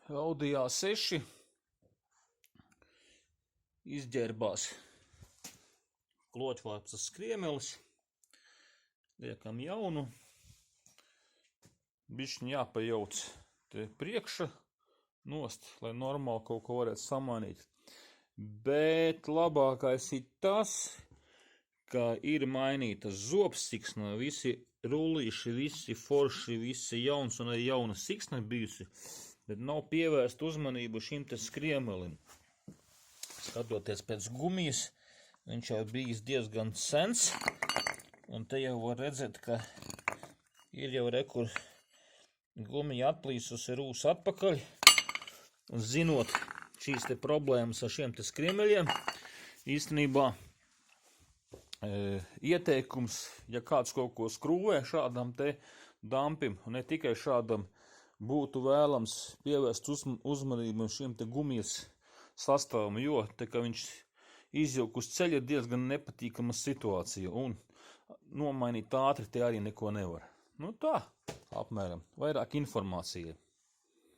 Audi A6 izģērbās kloķvārpsas skriemelis, liekam jaunu, bišķiņ jāpajauc te priekša nost, lai normāli kaut ko varētu samainīt. Bet labākais ir tas, ka ir mainīta zobsiksna, visi rullīši, visi forši, visi jauns un arī jauna siksna bijusi, bet nav pievērst uzmanību šim te skriemelim. Skatoties pēc gumijas, viņš jau bijis diezgan sens, un te jau var redzēt, ka ir jau rekur gumija atplīsusi rūs atpakaļ, un zinot šīs te problēmas ar šiem te skriemeļiem, īstenībā ieteikums, ja kāds kaut ko skrūvē šādam te dampim, un ne tikai šādam, būtu vēlams pievērst uzmanību šiem te gumijas sastāvam, jo te, ka viņš izjauk uz ceļa, ir diezgan nepatīkama situācija, un nomainīt ātri te arī neko nevar. Nu tā, apmēram, vairāk informācija.